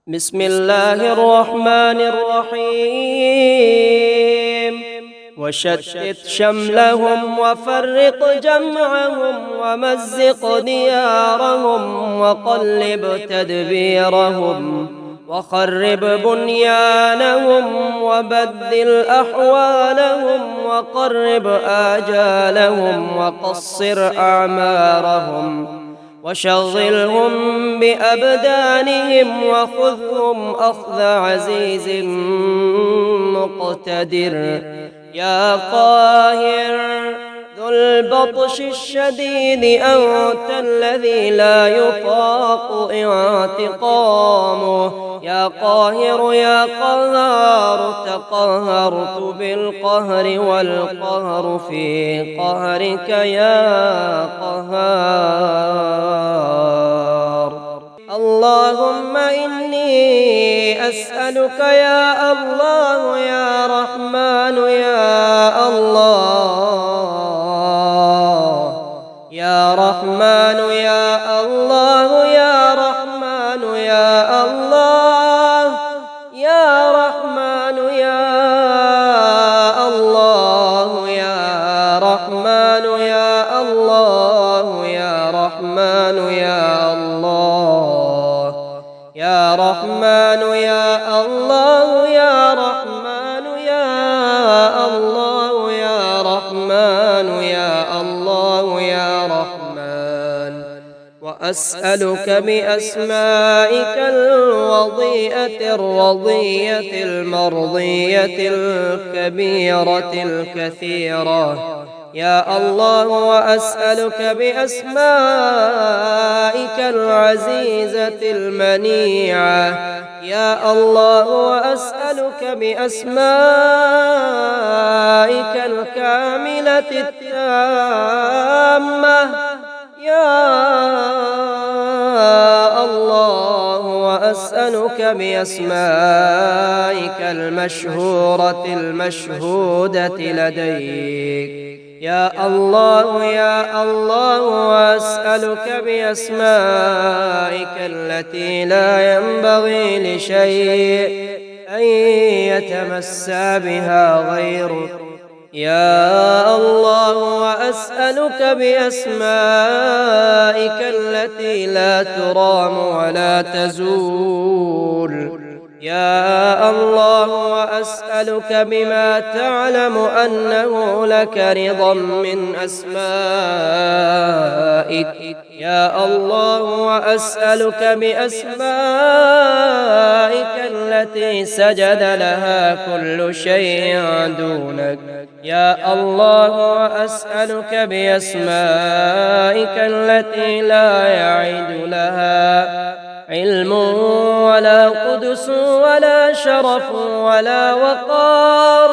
بسم الله الرحمن الرحيم وشتت شملهم وفرق جمعهم ومزق ديارهم وقلب تدبيرهم وخرب بنيانهم وبدل أحوالهم وقرب آجالهم وقصر أعمارهم وشغلهم بأبدانهم وخذهم أخذ عزيز مقتدر يا قاهر ذو البطش الشديد أنت الذي لا يطاق انتقامه يا قاهر يا قهار تقهرت بالقهر والقهر في قهرك يا قهار اللهم إني أسألك يا الله يا رحمن يا الله يا رحمن يا الله يا رحمن يا الله يا رحمن يا الله يا رحمن يا الله يا رحمن يا الله يا رحمن يا الله يا رحمن يا الله يا رحمن يا الله يا رحمن وأسألك بأسمائك الوضيئة الرضية المرضية الكبيرة الكثيرة يا الله وأسألك بأسمائك العزيزة المنيعة يا الله وأسألك بأسمائك الكاملة التامة يا الله وأسألك بأسمائك المشهورة المشهودة لديك يا الله يا الله وأسألك بأسمائك التي لا ينبغي لشيء أن يتمسى بها غيرك يا الله وأسألك بأسمائك التي لا ترام ولا تزول يا الله وأسألك بما تعلم أنه لك رضا من أسمائك يا الله وأسألك بأسمائك التي سجد لها كل شيء دونك يا الله وأسألك بأسمائك التي لا يعد لها علم ولا قدس ولا شرف ولا وقار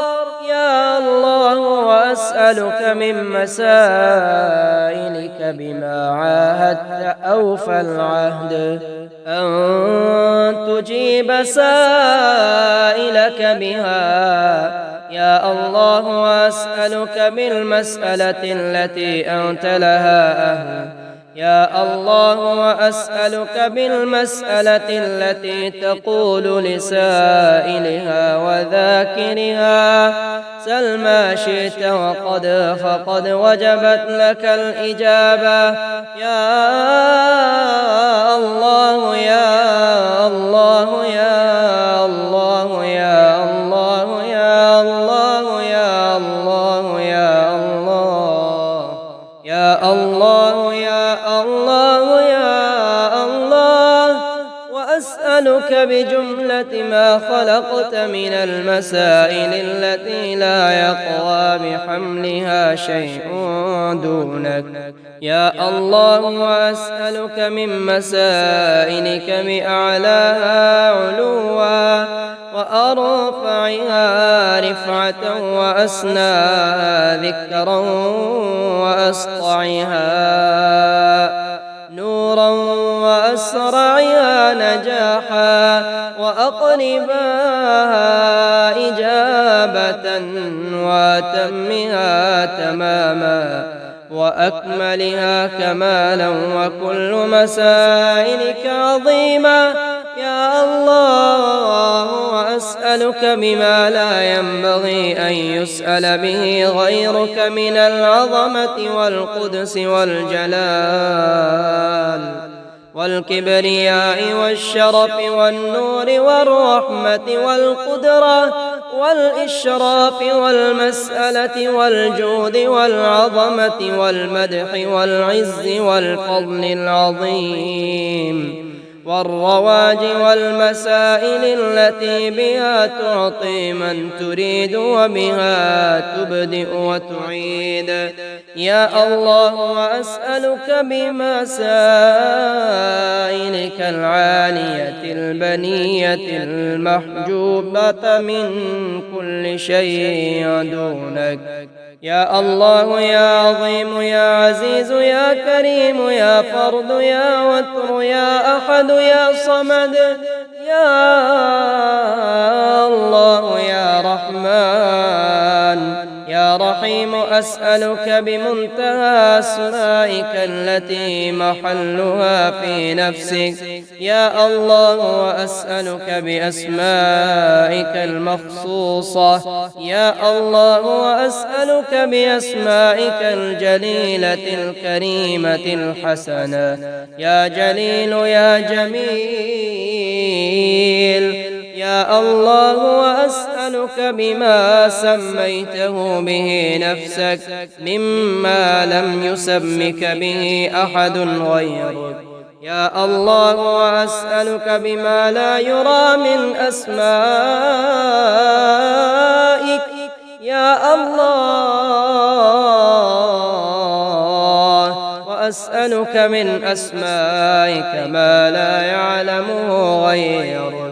يا الله وأسألك من مسائلك بما عاهدت أوفى العهد أن تجيب سائلك بها يا الله وأسألك بالمسألة التي أنت لها أهل يا الله وأسألك بالمسألة التي تقول لسائلها وذاكرها سل ما شئت فقد وجبت لك الإجابة يا الله يا الله يا الله يا الله يا الله يا الله يا الله يا الله يا الله يا الله وأسألك بجملة ما خلقت من المسائل التي لا يقوى بحملها شيء دونك يا الله وأسألك من مسائلك بأعلاها علوا وأرفعها رفعة وأسناها ذكرا وأسطعها نورا وأسرعها نجاحا وأقرباها إجابة وأتمها تماما وأكملها كمالا وكل مسائلك عظيمة يا الله وأسألك بما لا ينبغي أن يسأل به غيرك من العظمة والقدس والجلال والكبرياء والشرف والنور والرحمة والقدرة والإشراف والمسألة والجود والعظمة والمدح والعز والفضل العظيم والرواج والمسائل التي بها تعطي من تريد وبها تبدئ وتعيد. يا الله وأسألك بمسائلك العالية البنية المحجوبة من كل شيء دونك. يا الله يا عظيم يا عزيز يا كريم يا فرد يا وتر يا أحد يا صمد يا الله يا رحمن يا رحيم أسألك بمنتهى أسمائك التي محلها في نفسك يا الله وأسألك بأسمائك المخصوصة يا الله وأسألك بأسمائك الجليلة الكريمة الحسنة يا جليل يا جميل يا الله وأسألك بما سميته به نفسك مما لم يسمك به أحد غيرك يا الله وأسألك بما لا يرى من أسمائك يا الله وأسألك من أسمائك ما لا يعلمه غيرك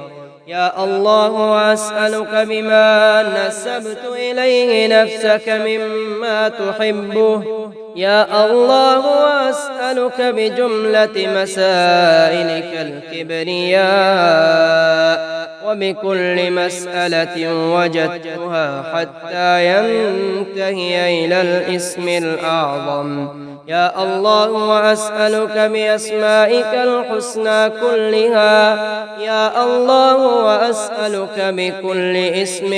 يا الله وأسألك بما نسبت إليه نفسك مما تحبه يا الله وأسألك بجملة مسائلك الكبرياء وبكل مسألة وجدتها حتى ينتهي إلى الاسم الأعظم يا الله وأسألك بأسمائك الحسنى كلها يا الله وأسألك بكل اسم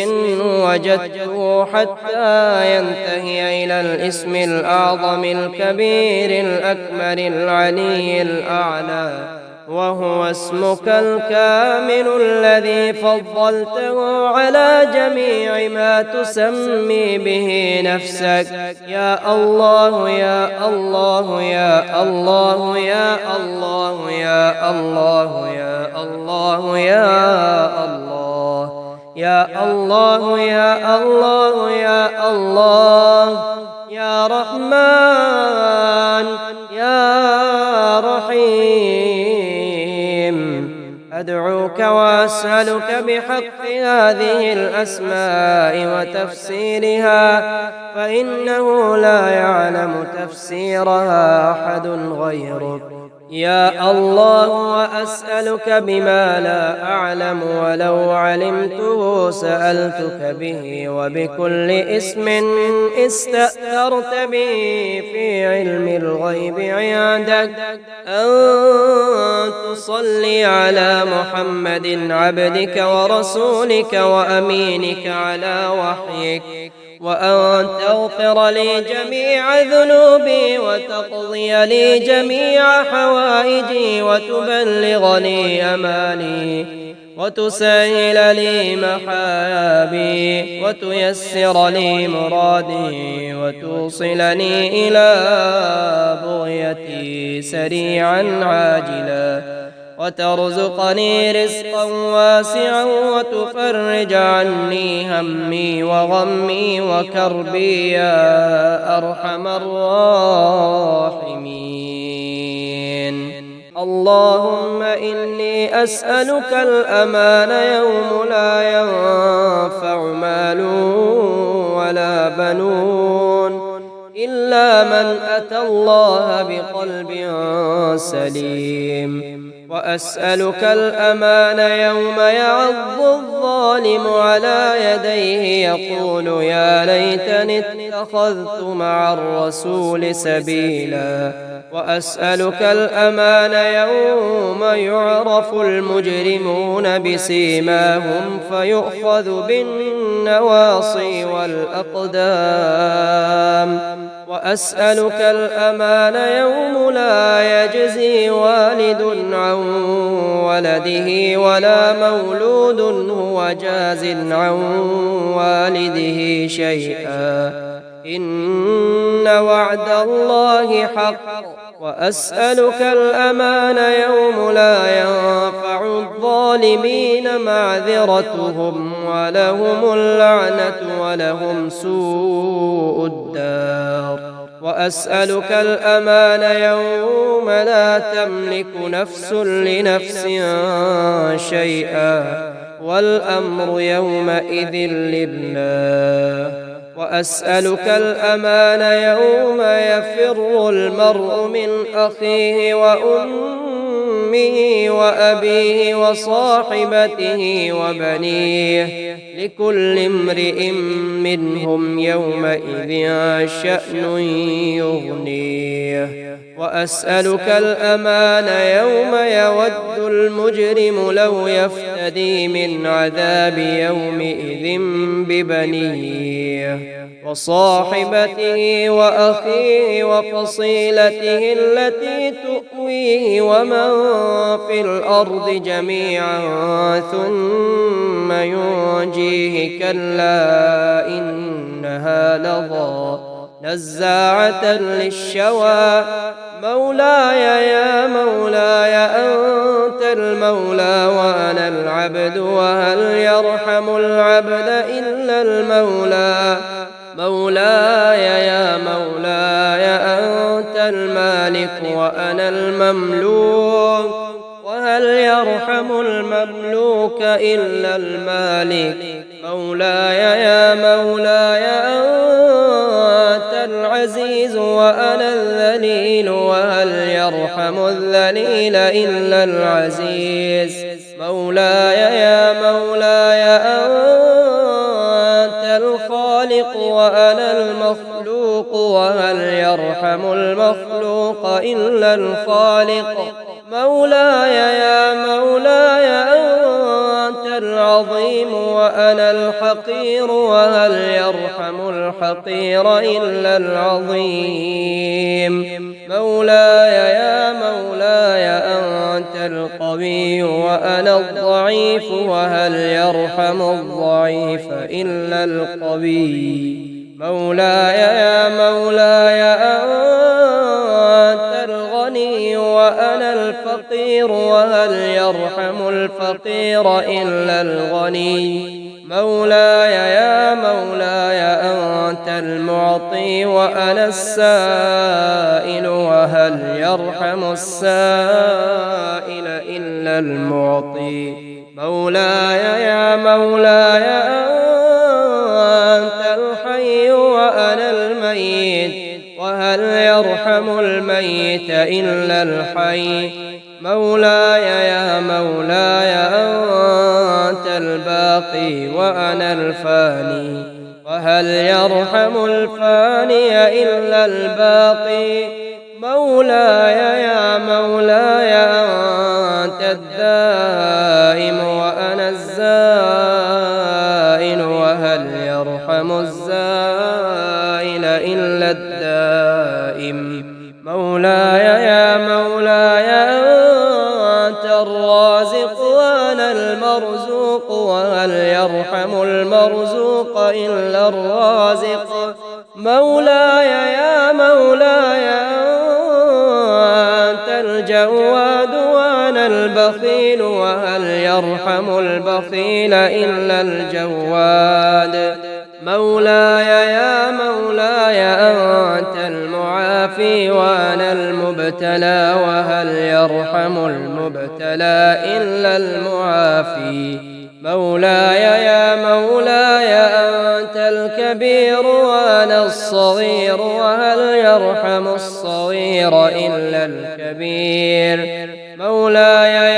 وجدته حتى ينتهي إلى الاسم الأعظم الكبير الأكبر العلي الأعلى وهو اسمك الكامل الذي فضلته على جميع ما تسمي به نفسك يا الله يا الله يا الله يا الله يا الله يا الله يا الله يا الله يا الله يا الله يا رحمن يا رحيم أدعوك وأسألك بحق هذه الأسماء وتفسيرها فإنه لا يعلم تفسيرها أحد غيرك يا الله وأسألك بما لا أعلم ولو علمته سألتك به وبكل اسم استأثرت به في علم الغيب عندك أن تصلي على محمد عبدك ورسولك وأمينك على وحيك وأن تغفر لي جميع ذنوبي وتقضي لي جميع حوائجي وتبلغني أمالي وتسهل لي محابي وتيسر لي مرادي وتوصلني إلى بغيتي سريعا عاجلا وترزقني رزقا واسعا وتفرج عني همي وغمي وكربي يا أرحم الراحمين اللهم إني أسألك الأمان يوم لا ينفع مال ولا بنون إلا من أتى الله بقلب سليم وأسألك الأمان يوم يعض الظالم على يديه يقول يا ليتني اتخذت مع الرسول سبيلا. وأسألك الأمان يوم يعرف المجرمون بسيماهم فيؤخذ بالنواصي والأقدام. وأسألك الأمان يوم لا يجزي والد عن ولده ولا مولود هو جاز عن والده شيئا إن وعد الله حق. وأسألك الأمان يوم لا ينفع الظالمين معذرتهم ولهم اللعنة ولهم سوء الدار. وأسألك الأمان يوم لا تملك نفس لنفس شيئا والأمر يومئذ لله. وأسألك الأمان يوم يفر المرء من أخيه وأمه وأبيه وصاحبته وبنيه لكل امرئ منهم يومئذ شأن يغنيه. وأسألك الأمان يوم يود المجرم لو يفتدي من عذاب يومئذ ببنيه وصاحبته وأخيه وفصيلته التي تؤويه ومن في الأرض جميعا ثم ينجيه كلا إنها لظى نزاعة للشوى. مولاي يا مولاي أنت المولى وأنا العبد وهل يرحم العبد إلا المولى. مولاي يا مولاي أنت المالك وأنا المملوك وهل يرحم المملوك إلا المالك. مولاي يا مولاي أنت العزيز وأنا الذليل وهل يرحم الذليل إلا العزيز. مولاي يا مولاي أنت الخالق وأنا المخلوق وهل يرحم المخلوق إلا الخالق. مولاي يا مولاي أنت العظيم وأنا الحقير وهل يرحم الحقير إلا العظيم. مولاي يا مولاي أنت القوي وأنا الضعيف وهل يرحم الضعيف إلا القوي. مولاي يا مولاي أنت الغني وأنا الفقير وهل يرحم الفقير إلا الغني. مولاي يا مولاي أنت المعطي وأنا السائل وهل يرحم السائل إلا المعطي. مولاي يا مولاي أنت الحي وأنا الميت وهل يرحم الميت إلا الحي. مولاي يا مولاي أنت الباقي وأنا الفاني وهل يرحم الفاني إلا الباقي. مولاي يا مولاي أنت الدائم وأنا الزائل وهل يرحم الزائل إلا الدائم. مولاي يا مولاي أنت الرازق وأنا المرزوق وهل يرحم المرزوق إلا الرازق. مولاي يا مولاي أنت الجواد وأنا البخيل وهل يرحم البخيل إلا الجواد. مولاي يا مولاي أنت المعافي وأنا المبتلى وهل يرحم المبتلى إلا المعافي. مولاي يا مولاي أنت الكبير وأنا الصغير وهل يرحم الصغير إلا الكبير. مولاي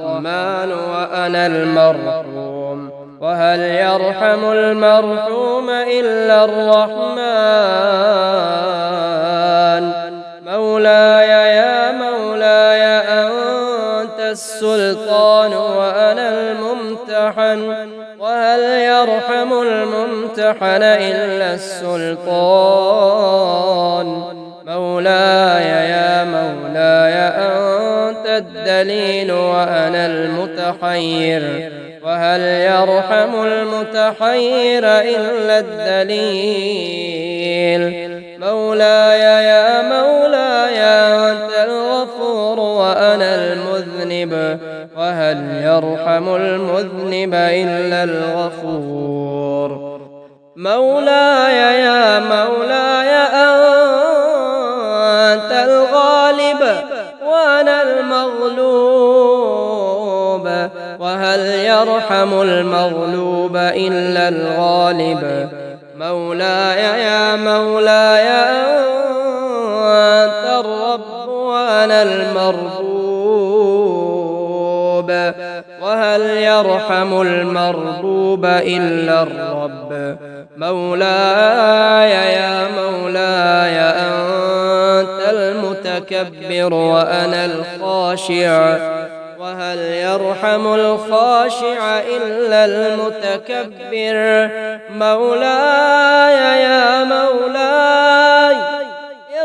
الرحمن وأنا المرحوم، وهل يرحم المرحوم إلا الرحمن. مولاي يا مولاي أنت السلطان وأنا الممتحن، وهل يرحم الممتحن إلا السلطان. مولاي يا مولاي أنت الدليل وأنا المتحير، وهل يرحم المتحير إلا الدليل. مولاي يا مولاي أنت الغفور وأنا المذنب، وهل يرحم المذنب إلا الغفور. مولاي يا مولاي أنت الغالب وأنا المغلوب، وهل يرحم المغلوب إلا الغالب. مولاي يا مولاي أنت الرب وأنا المربوب، وهل يرحم المربوب إلا الرب. مولاي يا مولاي أنت المتكبر وأنا الخاشع، وهل يرحم الخاشع إلا المتكبر. مولاي يا مولاي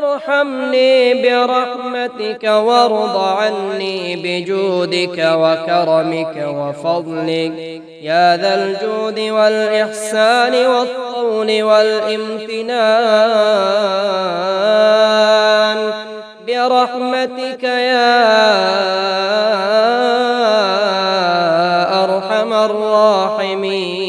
ارحمني برحمتك وارض عني بجودك وكرمك وفضلك يا ذا الجود والإحسان والطول والامتنان. برحمتك يا أرحم الراحمين.